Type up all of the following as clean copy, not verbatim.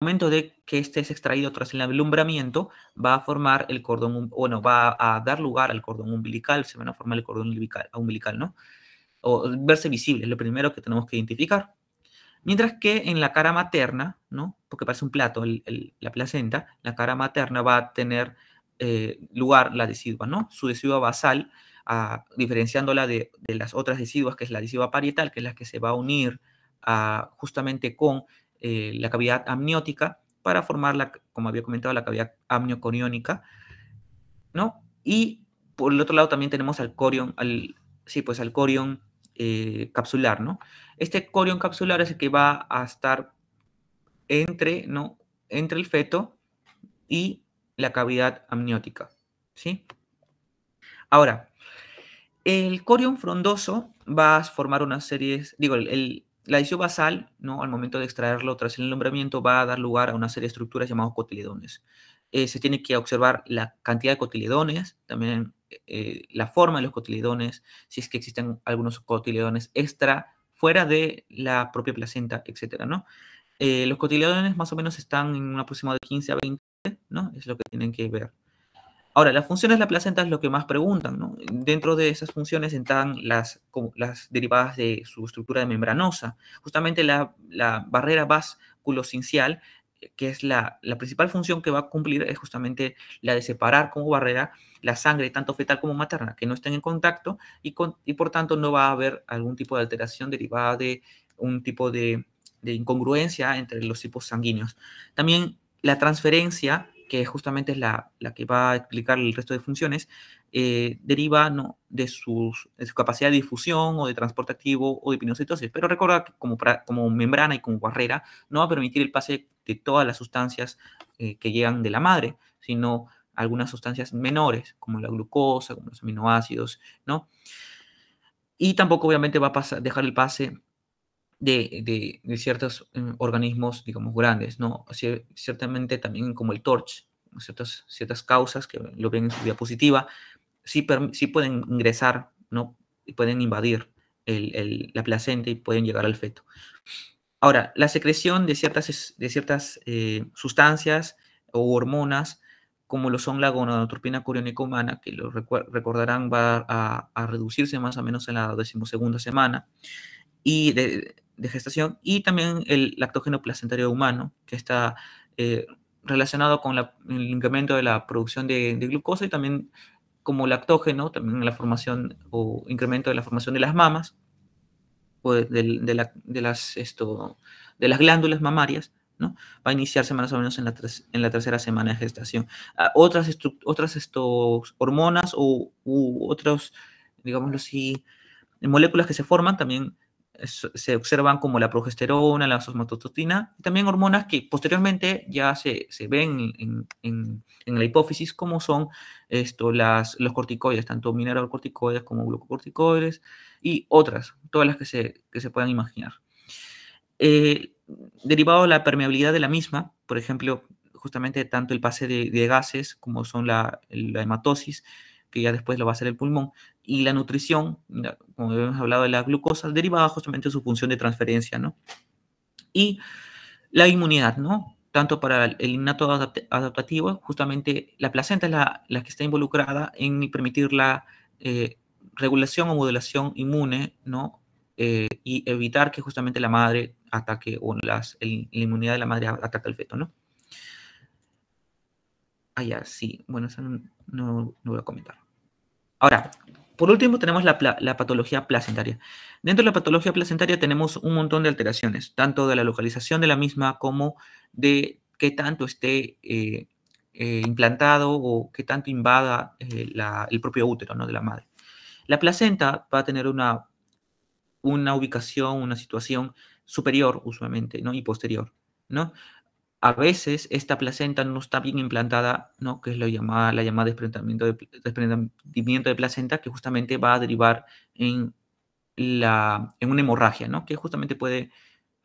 momento de que este es extraído tras el alumbramiento, va a formar el cordón, bueno, va a dar lugar al cordón umbilical, se van a formar el cordón umbilical, ¿no? O verse visible, es lo primero que tenemos que identificar. Mientras que en la cara materna, ¿no? Porque parece un plato la placenta, la cara materna va a tener lugar la decidua, ¿no? Su decidua basal, diferenciándola de las otras deciduas, que es la decidua parietal, que es la que se va a unir justamente con la cavidad amniótica para formar, como había comentado, la cavidad amniocoriónica, ¿no? Y por el otro lado también tenemos al corion, pues al corion capsular, ¿no? Este corion capsular es el que va a estar entre, ¿no? Entre el feto y la cavidad amniótica, ¿sí? Ahora, el corion frondoso va a formar una serie, digo, la decisión basal, ¿no? Al momento de extraerlo tras el alumbramiento va a dar lugar a una serie de estructuras llamadas cotiledones. Se tiene que observar la cantidad de cotiledones, también la forma de los cotiledones, si es que existen algunos cotiledones extra, fuera de la propia placenta, etcétera, ¿no? Los cotiledones más o menos están en un aproximado de 15 a 20, ¿no? Es lo que tienen que ver. Ahora, las funciones de la placenta es lo que más preguntan, ¿no? Dentro de esas funciones están las derivadas de su estructura membranosa. Justamente la barrera vasculocincial, que es la principal función que va a cumplir, es justamente la de separar como barrera la sangre, tanto fetal como materna, que no estén en contacto y por tanto no va a haber algún tipo de alteración derivada de un tipo de incongruencia entre los tipos sanguíneos. También la transferencia, que justamente es la que va a explicar el resto de funciones, deriva, ¿no? de su capacidad de difusión o de transporte activo o de pinocitosis. Pero recuerda que como membrana y como barrera no va a permitir el pase de todas las sustancias que llegan de la madre, sino algunas sustancias menores, como la glucosa, como los aminoácidos, ¿no? Y tampoco obviamente va a dejar el pase de ciertos organismos, digamos, grandes, ¿no? Ciertamente también como el TORCH, ¿no? Ciertas causas que lo ven en su diapositiva, sí pueden ingresar, ¿no? Y pueden invadir la placenta y pueden llegar al feto. Ahora, la secreción de ciertas sustancias o hormonas, como lo son la gonadotropina coriónica humana, que lo recordarán, va a reducirse más o menos en la 12ª semana, y de gestación, y también el lactógeno placentario humano, que está relacionado con el incremento de la producción de glucosa y también como lactógeno, también la formación o incremento de la formación de las mamas o de las glándulas mamarias, ¿no? Va a iniciarse más o menos en la tercera semana de gestación. Otras hormonas u otros, digámoslo así, moléculas que se forman también se observan como la progesterona, la somatostatina, y también hormonas que posteriormente ya se ven en la hipófisis, como son los corticoides, tanto mineralocorticoides como glucocorticoides, y otras, todas las que se puedan imaginar. Derivado de la permeabilidad de la misma, por ejemplo, justamente tanto el pase de gases como son la hematosis, que ya después lo va a hacer el pulmón, y la nutrición, como hemos hablado de la glucosa, derivada justamente de su función de transferencia, ¿no? Y la inmunidad, ¿no? Tanto para el innato adaptativo, justamente la placenta es la que está involucrada en permitir la regulación o modulación inmune, ¿no? Y evitar que justamente la madre ataque o la inmunidad de la madre ataque al feto, ¿no? Ya, sí. Bueno, eso no voy a comentar. Ahora, por último tenemos la patología placentaria. Dentro de la patología placentaria tenemos un montón de alteraciones, tanto de la localización de la misma como de qué tanto esté implantado o qué tanto invada el propio útero, ¿no? de la madre. La placenta va a tener una ubicación, una situación superior usualmente, ¿no? y posterior, ¿no? A veces esta placenta no está bien implantada, ¿no? que es la llamada desprendimiento de placenta, que justamente va a derivar en una hemorragia, ¿no? que justamente puede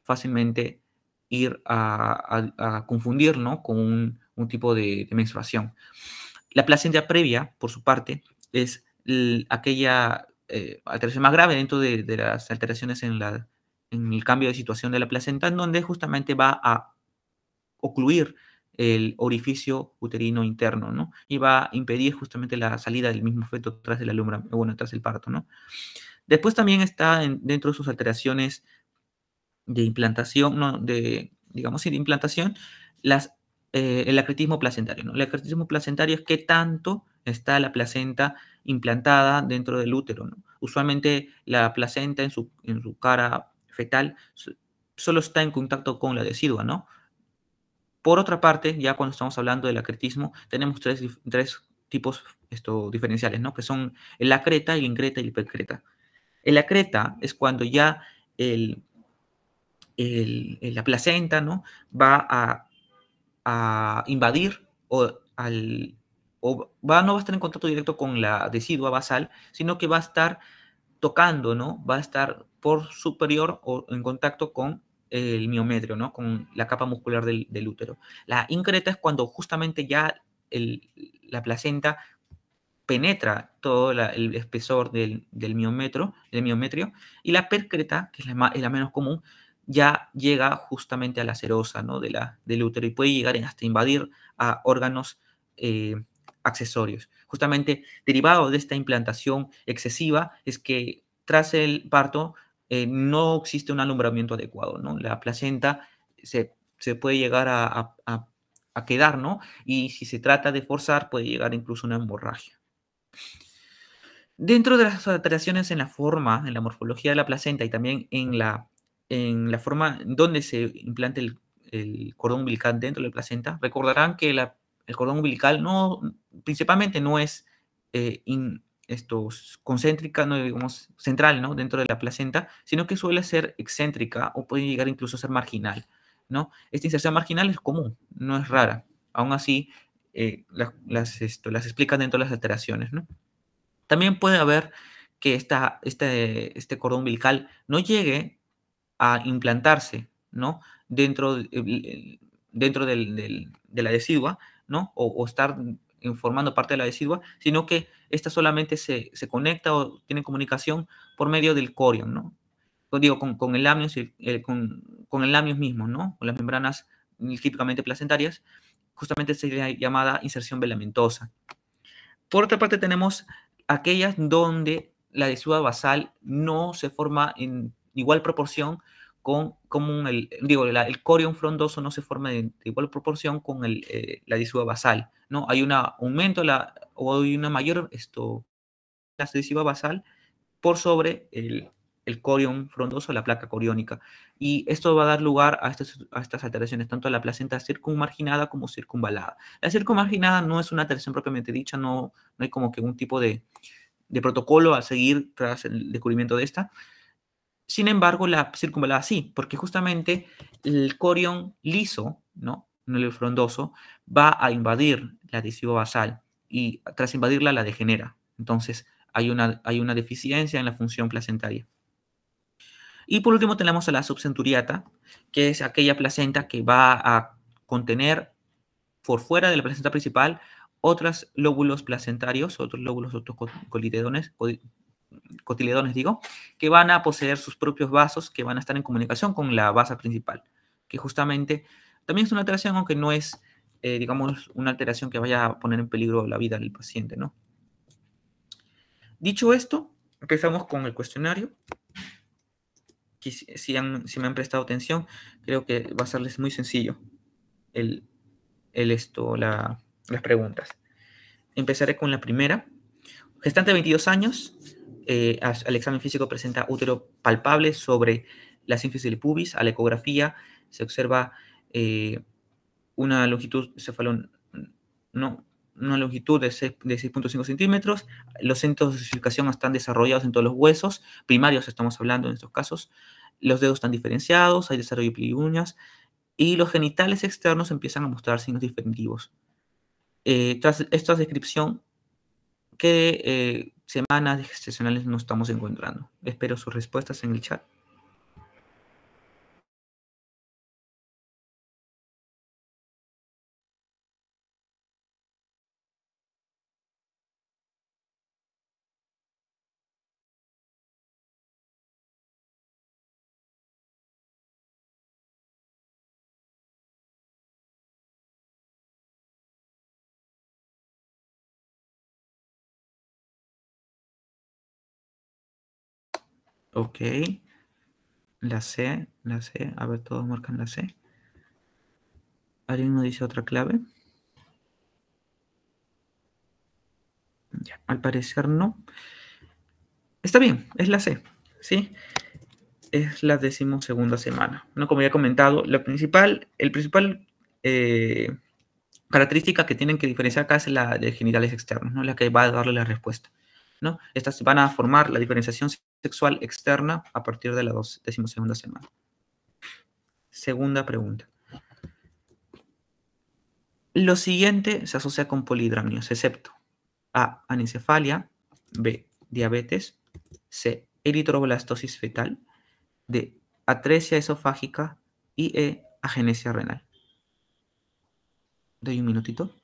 fácilmente ir a confundir, ¿no? con un tipo de menstruación. La placenta previa, por su parte, es aquella alteración más grave dentro de las alteraciones en el cambio de situación de la placenta, en donde justamente va a ocluir el orificio uterino interno, ¿no? Y va a impedir justamente la salida del mismo feto tras el bueno, tras el parto, ¿no? Después también está dentro de sus alteraciones de implantación, ¿no? Digamos, sí, de implantación, el acretismo placentario, ¿no? El acretismo placentario es qué tanto está la placenta implantada dentro del útero, ¿no? Usualmente la placenta en su cara fetal solo está en contacto con la decidua, ¿no? Por otra parte, ya cuando estamos hablando del acretismo, tenemos tres tipos diferenciales, ¿no? Que son el acreta, el increta y el hipercreta. El acreta es cuando ya el, la placenta, ¿no? Va a invadir no va a estar en contacto directo con la decidua basal, sino que va a estar tocando, ¿no? Va a estar por superior o en contacto con el miometrio, ¿no? Con la capa muscular del útero. La increta es cuando justamente ya la placenta penetra todo el espesor del miometrio, y la percreta, que es la menos común, ya llega justamente a la serosa, ¿no? Del útero, y puede llegar hasta invadir a órganos eh, accesorios. Justamente derivado de esta implantación excesiva es que tras el parto no existe un alumbramiento adecuado, ¿no? La placenta se puede llegar a quedar, ¿no? Y si se trata de forzar, puede llegar incluso a una hemorragia. Dentro de las alteraciones en la forma, en la morfología de la placenta y también en la forma donde se implanta el cordón umbilical dentro de la placenta, recordarán que el cordón umbilical principalmente no es concéntrica, no digamos central, ¿no? Dentro de la placenta, sino que suele ser excéntrica o puede llegar incluso a ser marginal, ¿no? Esta inserción marginal es común, no es rara. Aún así, las explican dentro de las alteraciones, ¿no? También puede haber que este cordón umbilical no llegue a implantarse, ¿no? Dentro de la decidua, ¿no? O estar formando parte de la decidua, sino que esta solamente se conecta o tiene comunicación por medio del corion, ¿no? Digo, con el amnios, con el amnios mismo, ¿no? Con las membranas típicamente placentarias, justamente sería llamada inserción velamentosa. Por otra parte, tenemos aquellas donde la decidua basal no se forma en igual proporción el corion frondoso no se forma de igual proporción con la decidua basal, ¿no? Hay un aumento o hay una mayor la decidua basal por sobre el corion frondoso, la placa coriónica. Y esto va a dar lugar a estas alteraciones, tanto a la placenta circunmarginada como circunvalada. La circunmarginada no es una alteración propiamente dicha, no hay como que un tipo de protocolo a seguir tras el descubrimiento de esta. Sin embargo, la circunvalada sí, porque justamente el corion liso, ¿no? No el frondoso, va a invadir la decidua basal y tras invadirla la degenera. Entonces, hay una deficiencia en la función placentaria. Y por último tenemos a la subcenturiata, que es aquella placenta que va a contener por fuera de la placenta principal otros lóbulos placentarios, otros lóbulos cotiledones, digo, que van a poseer sus propios vasos que van a estar en comunicación con la base principal, que justamente también es una alteración, aunque no es, digamos, una alteración que vaya a poner en peligro la vida del paciente, ¿no? Dicho esto, empezamos con el cuestionario. Si me han prestado atención, creo que va a serles muy sencillo las preguntas. Empezaré con la primera. Gestante de 22 años, al examen físico presenta útero palpable sobre la sínfisis del pubis. A la ecografía se observa una longitud no, una longitud de 6.5 centímetros. Los centros de osificación están desarrollados en todos los huesos, primarios estamos hablando en estos casos. Los dedos están diferenciados, hay desarrollo de uñas, y los genitales externos empiezan a mostrar signos distintivos. Tras esta descripción, ¿qué semanas gestacionales nos estamos encontrando? Espero sus respuestas en el chat. Ok. La C. A ver, todos marcan la C. ¿Alguien nos dice otra clave? Ya, al parecer no. Está bien, es la C, ¿sí? Es la 12ª semana. ¿No? Como ya he comentado, el principal característica que tienen que diferenciar acá es la de genitales externos, ¿no? La que va a darle la respuesta, ¿no? Estas van a formar la diferenciación sexual externa a partir de la 12ª semana. Segunda pregunta. Lo siguiente se asocia con polidramnios, excepto A, anencefalia, B, diabetes, C, eritroblastosis fetal, D, atresia esofágica y E, agenesia renal. Doy un minutito.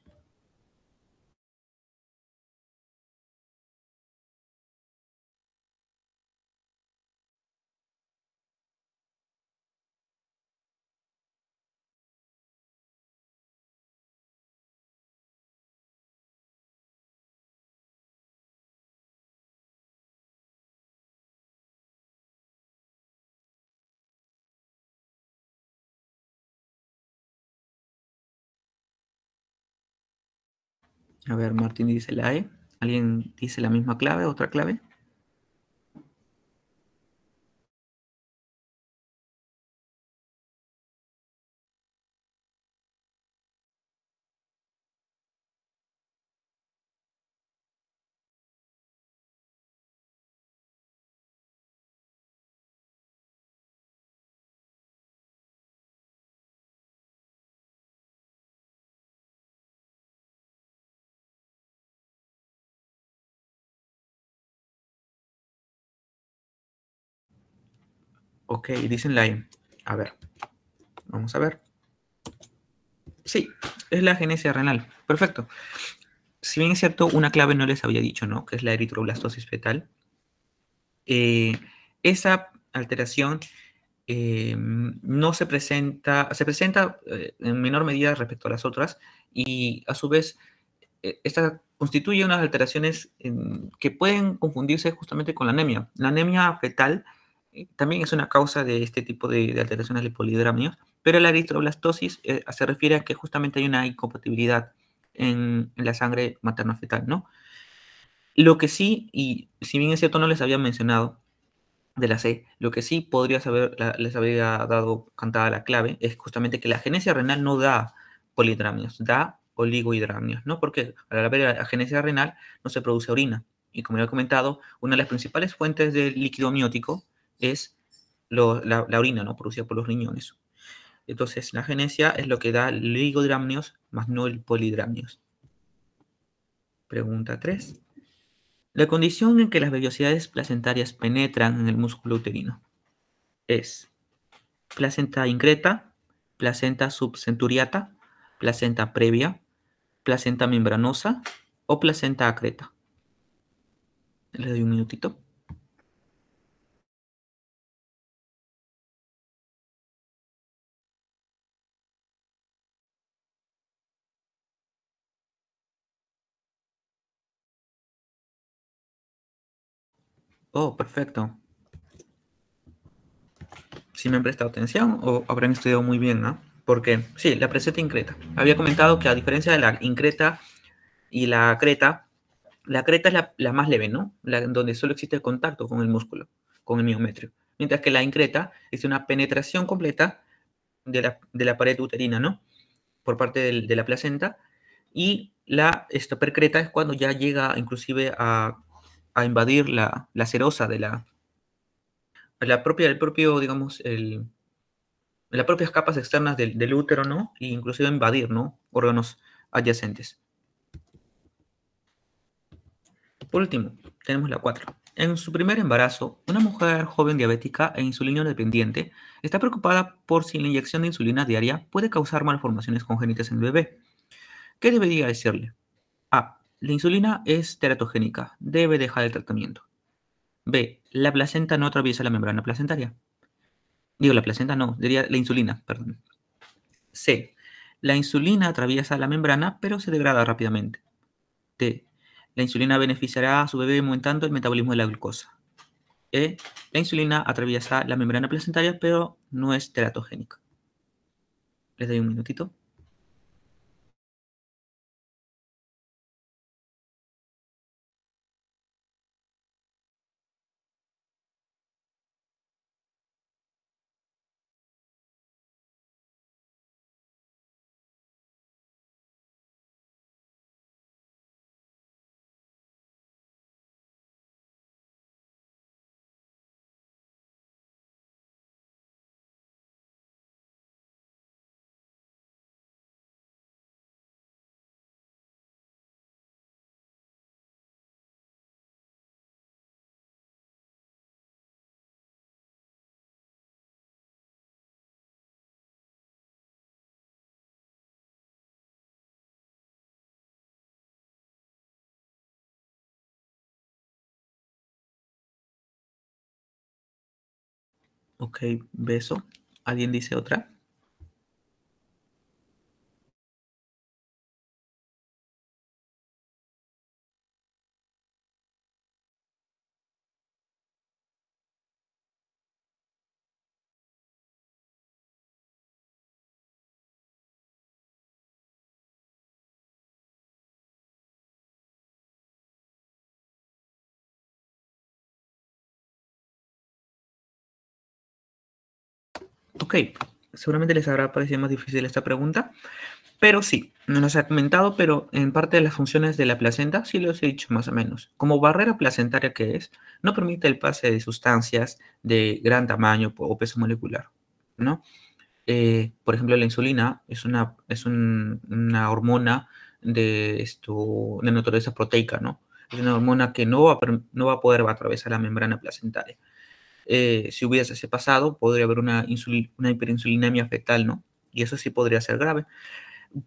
A ver, Martín dice la E. ¿Alguien dice la misma clave, otra clave? Ok, dicen la E. A ver, vamos a ver. Sí, es la agenesia renal. Perfecto. Si bien es cierto, una clave no les había dicho, ¿no? Que es la eritroblastosis fetal. Esa alteración no se presenta en menor medida respecto a las otras y a su vez esta constituye unas alteraciones que pueden confundirse justamente con la anemia. La anemia fetal también es una causa de este tipo de alteraciones de polidramnios, pero la eritroblastosis se refiere a que justamente hay una incompatibilidad en la sangre materno-fetal, ¿no? Lo que sí, y si bien es cierto no les había mencionado de la C, lo que sí podría saber, les habría dado cantada la clave, es justamente que la agenesia renal no da polidramnios, da oligohidramnios, ¿no? Porque al haber agenesia renal no se produce orina. Y como ya he comentado, una de las principales fuentes de líquido amniótico es la orina, ¿no? Producida por los riñones. Entonces, la agenesia es lo que da oligohidramnios, más no el polidramnios. Pregunta 3. La condición en que las vellosidades placentarias penetran en el músculo uterino es placenta increta, placenta subcenturiata, placenta previa, placenta membranosa o placenta acreta. Le doy un minutito. Oh, perfecto. Si me han prestado atención o habrán estudiado muy bien, ¿no? Porque sí, la placenta increta. Había comentado que a diferencia de la increta y la creta es la más leve, ¿no? Donde solo existe el contacto con el músculo, con el miometrio. Mientras que la increta es una penetración completa de la pared uterina, ¿no? Por parte de la placenta. Y la percreta es cuando ya llega inclusive a invadir la serosa de el propio, digamos, las propias capas externas del útero, ¿no? E inclusive invadir, ¿no? Órganos adyacentes. Por último, tenemos la 4. En su primer embarazo, una mujer joven diabética e insulino dependiente está preocupada por si la inyección de insulina diaria puede causar malformaciones congénitas en el bebé. ¿Qué debería decirle? A. La insulina es teratogénica. Debe dejar el tratamiento. B. La placenta no atraviesa la membrana placentaria. Digo, la placenta no, diría la insulina, perdón. C. La insulina atraviesa la membrana, pero se degrada rápidamente. D. La insulina beneficiará a su bebé aumentando el metabolismo de la glucosa. La insulina atraviesa la membrana placentaria, pero no es teratogénica. Les doy un minutito. Ok, beso. ¿Alguien dice otra? Ok, seguramente les habrá parecido más difícil esta pregunta, pero sí, no nos ha comentado, pero en parte de las funciones de la placenta sí los he dicho más o menos. Como barrera placentaria que es, no permite el pase de sustancias de gran tamaño o peso molecular, ¿no? Por ejemplo, la insulina una hormona de naturaleza proteica, ¿no? Es una hormona que no va a poder atravesar la membrana placentaria. Si hubiese ese pasado, podría haber una hiperinsulinemia fetal, ¿no? Y eso sí podría ser grave.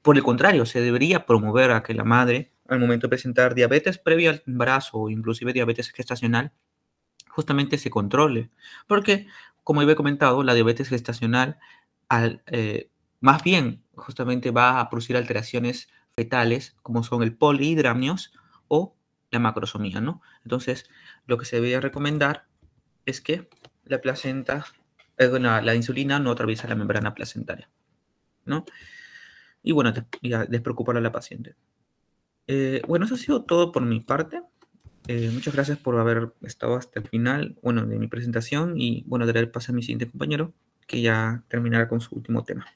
Por el contrario, se debería promover a que la madre, al momento de presentar diabetes previo al embarazo o inclusive diabetes gestacional, justamente se controle. Porque, como había comentado, la diabetes gestacional al, más bien justamente va a producir alteraciones fetales como son el polihidramnios o la macrosomía, ¿no? Entonces, lo que se debería recomendar es que la placenta, bueno, la insulina no atraviesa la membrana placentaria, ¿no? Y bueno, ya despreocupar a la paciente. Bueno, eso ha sido todo por mi parte. Muchas gracias por haber estado hasta el final, bueno, de mi presentación y bueno, daré el paso a mi siguiente compañero que ya terminará con su último tema.